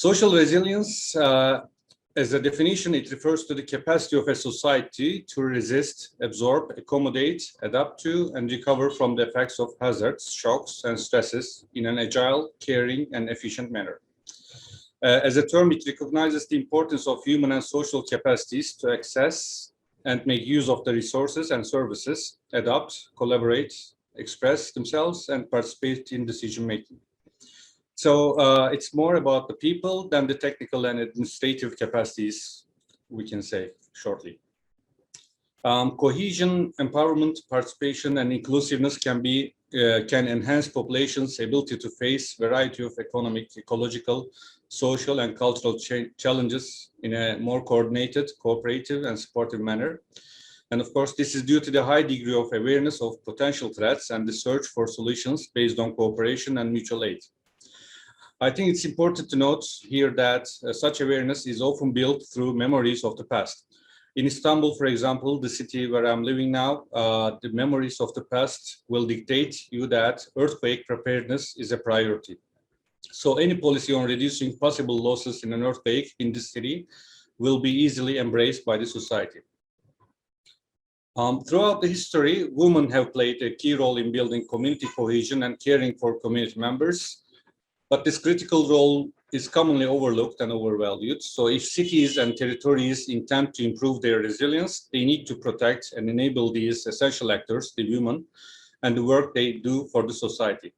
Social resilience, as a definition, it refers to the capacity of a society to resist, absorb, accommodate, adapt to, and recover from the effects of hazards, shocks, and stresses in an agile, caring, and efficient manner. As a term, it recognizes the importance of human and social capacities to access and make use of the resources and services, adapt, collaborate, express themselves, and participate in decision-making. So it's more about the people than the technical and administrative capacities, we can say shortly. Cohesion, empowerment, participation, and inclusiveness can enhance populations' ability to face a variety of economic, ecological, social, and cultural challenges in a more coordinated, cooperative, and supportive manner. And of course, this is due to the high degree of awareness of potential threats and the search for solutions based on cooperation and mutual aid. I think it's important to note here that such awareness is often built through memories of the past. In Istanbul, for example, the city where I'm living now, the memories of the past will dictate you that earthquake preparedness is a priority. So any policy on reducing possible losses in an earthquake in this city will be easily embraced by the society. Throughout the history, women have played a key role in building community cohesion and caring for community members. But this critical role is commonly overlooked and overvalued. So if cities and territories intend to improve their resilience, they need to protect and enable these essential actors, the women, and the work they do for the society.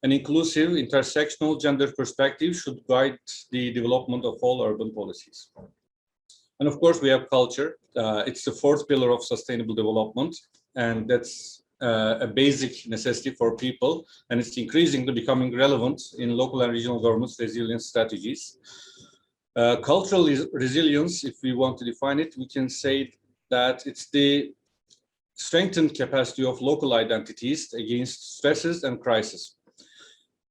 An inclusive, intersectional gender perspective should guide the development of all urban policies. And of course, we have culture. It's the fourth pillar of sustainable development, and that's a basic necessity for people, and it's increasingly becoming relevant in local and regional governments' resilience strategies. Cultural resilience, if we want to define it, we can say that it's the strengthened capacity of local identities against stresses and crises.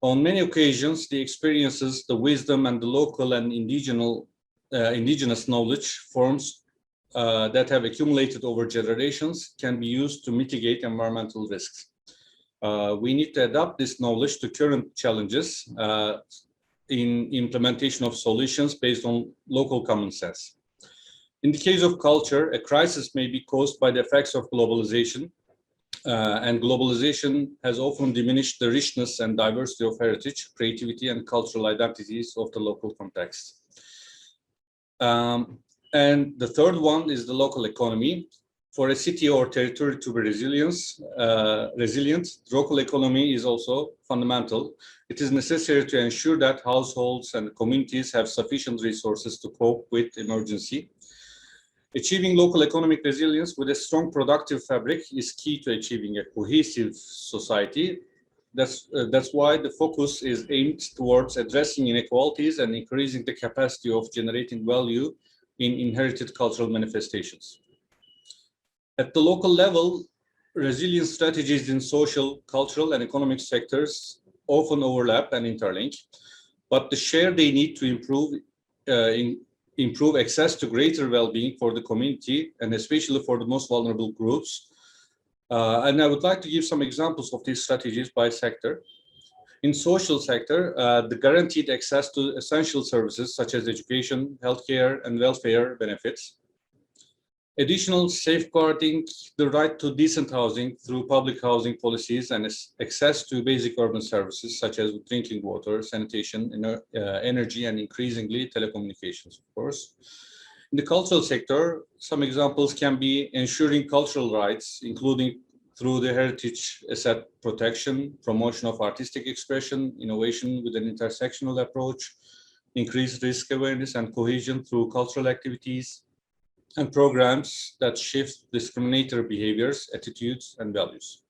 On many occasions, the experiences, the wisdom, and the local and indigenous knowledge forms that have accumulated over generations can be used to mitigate environmental risks. We need to adapt this knowledge to current challenges in implementation of solutions based on local common sense. In the case of culture, a crisis may be caused by the effects of globalization, and globalization has often diminished the richness and diversity of heritage, creativity, and cultural identities of the local context. And the third one is the local economy. For a city or territory to be resilient, local economy is also fundamental. It is necessary to ensure that households and communities have sufficient resources to cope with emergency. Achieving local economic resilience with a strong productive fabric is key to achieving a cohesive society. That's why the focus is aimed towards addressing inequalities and increasing the capacity of generating value in inherited cultural manifestations. At the local level, resilience strategies in social, cultural, and economic sectors often overlap and interlink, but the share they need to improve access to greater well-being for the community, and especially for the most vulnerable groups. And I would like to give some examples of these strategies by sector. In social sector, the guaranteed access to essential services such as education, healthcare, and welfare benefits. Additional safeguarding the right to decent housing through public housing policies and access to basic urban services such as drinking water, sanitation, energy, and increasingly telecommunications, of course. In the cultural sector, some examples can be ensuring cultural rights, including through the heritage asset protection, promotion of artistic expression, innovation with an intersectional approach, increased risk awareness and cohesion through cultural activities, and programs that shift discriminatory behaviors, attitudes, and values.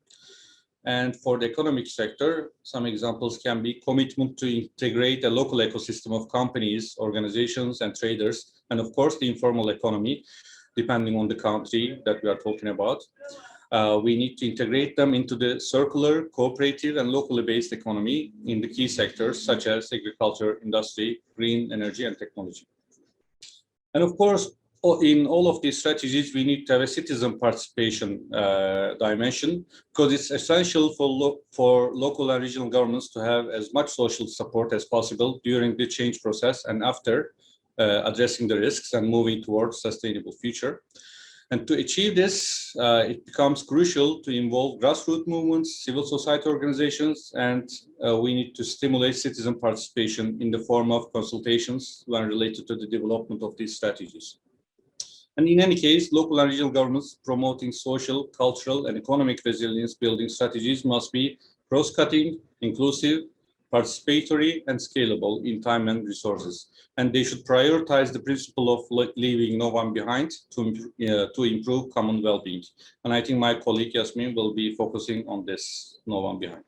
And for the economic sector, some examples can be commitment to integrate a local ecosystem of companies, organizations, and traders, and of course, the informal economy, depending on the country that we are talking about. We need to integrate them into the circular, cooperative, and locally based economy in the key sectors such as agriculture, industry, green energy, and technology. And of course, in all of these strategies, we need to have a citizen participation dimension, because it's essential for local and regional governments to have as much social support as possible during the change process and after addressing the risks and moving towards sustainable future. And to achieve this, it becomes crucial to involve grassroots movements, civil society organizations, and we need to stimulate citizen participation in the form of consultations when related to the development of these strategies. And in any case, local and regional governments promoting social, cultural, and economic resilience building strategies must be cross-cutting, inclusive, participatory, and scalable in time and resources. And they should prioritize the principle of leaving no one behind to improve common well-being. And I think my colleague Yasmin will be focusing on this, no one behind.